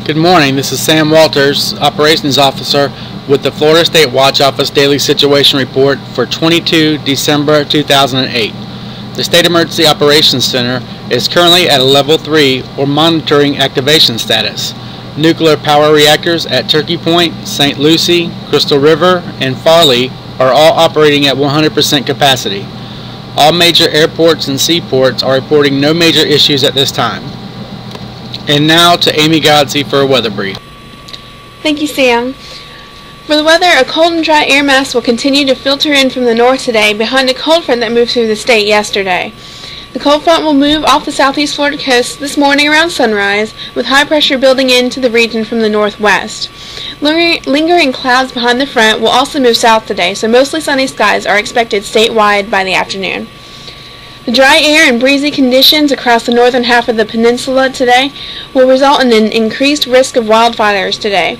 Good morning, this is Sam Walters, Operations Officer with the Florida State Watch Office Daily Situation Report for 22 December 2008. The State Emergency Operations Center is currently at a Level 3 or monitoring activation status. Nuclear power reactors at Turkey Point, St. Lucie, Crystal River, and Farley are all operating at 100% capacity. All major airports and seaports are reporting no major issues at this time. And now to Amy Godsey for a weather brief. Thank you, Sam. For the weather, a cold and dry air mass will continue to filter in from the north today behind a cold front that moved through the state yesterday. The cold front will move off the southeast Florida coast this morning around sunrise, with high pressure building into the region from the northwest. Lingering clouds behind the front will also move south today, so mostly sunny skies are expected statewide by the afternoon. The dry air and breezy conditions across the northern half of the peninsula today will result in an increased risk of wildfires today.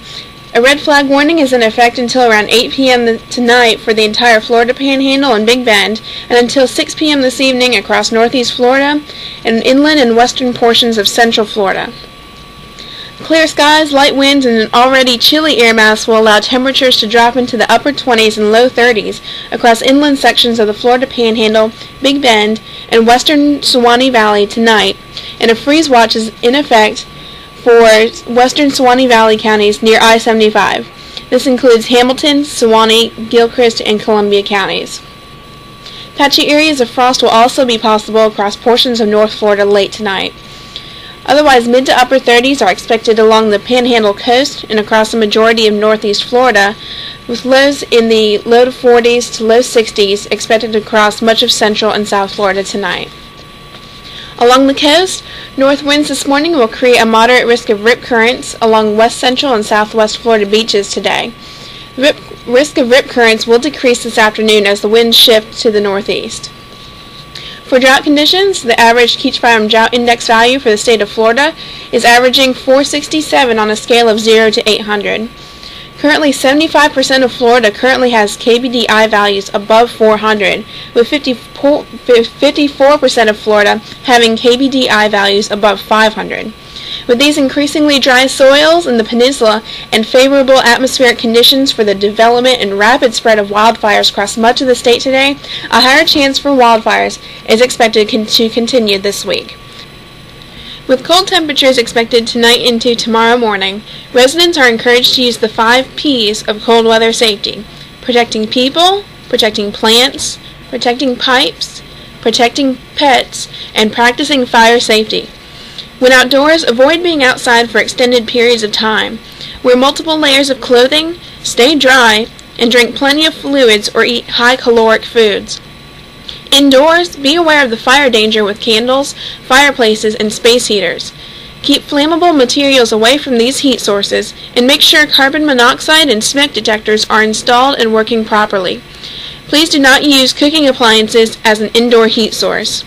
A red flag warning is in effect until around 8 p.m. tonight for the entire Florida Panhandle and Big Bend, and until 6 p.m. this evening across northeast Florida and inland and western portions of central Florida. Clear skies, light winds, and an already chilly air mass will allow temperatures to drop into the upper 20s and low 30s across inland sections of the Florida Panhandle, Big Bend, and western Suwannee Valley tonight, and a freeze watch is in effect for western Suwannee Valley counties near I-75. This includes Hamilton, Suwannee, Gilchrist, and Columbia counties. Patchy areas of frost will also be possible across portions of North Florida late tonight. Otherwise, mid to upper 30s are expected along the Panhandle coast and across the majority of northeast Florida, with lows in the low 40s to low 60s expected across much of central and south Florida tonight. Along the coast, north winds this morning will create a moderate risk of rip currents along west central and southwest Florida beaches today. The risk of rip currents will decrease this afternoon as the winds shift to the northeast. For drought conditions, the average Keach-Byram Drought Index value for the state of Florida is averaging 467 on a scale of 0 to 800. Currently, 75% of Florida currently has KBDI values above 400, with 54% of Florida having KBDI values above 500. With these increasingly dry soils in the peninsula and favorable atmospheric conditions for the development and rapid spread of wildfires across much of the state today, a higher chance for wildfires is expected to continue this week. With cold temperatures expected tonight into tomorrow morning, residents are encouraged to use the 5 P's of cold weather safety: protecting people, protecting plants, protecting pipes, protecting pets, and practicing fire safety. When outdoors, avoid being outside for extended periods of time. Wear multiple layers of clothing, stay dry, and drink plenty of fluids or eat high-caloric foods. Indoors, be aware of the fire danger with candles, fireplaces, and space heaters. Keep flammable materials away from these heat sources, and make sure carbon monoxide and smoke detectors are installed and working properly. Please do not use cooking appliances as an indoor heat source.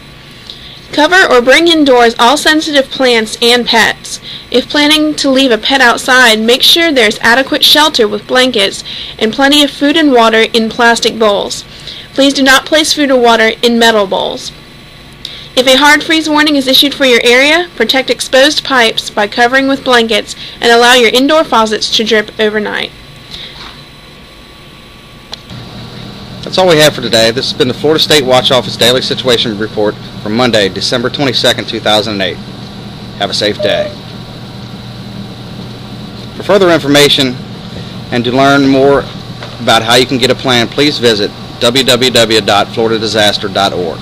Cover or bring indoors all sensitive plants and pets. If planning to leave a pet outside, make sure there is adequate shelter with blankets and plenty of food and water in plastic bowls. Please do not place food or water in metal bowls. If a hard freeze warning is issued for your area, protect exposed pipes by covering with blankets and allow your indoor faucets to drip overnight. That's all we have for today. This has been the Florida State Watch Office Daily Situation Report for Monday, December 22nd, 2008. Have a safe day. For further information and to learn more about how you can get a plan, please visit www.floridadisaster.org.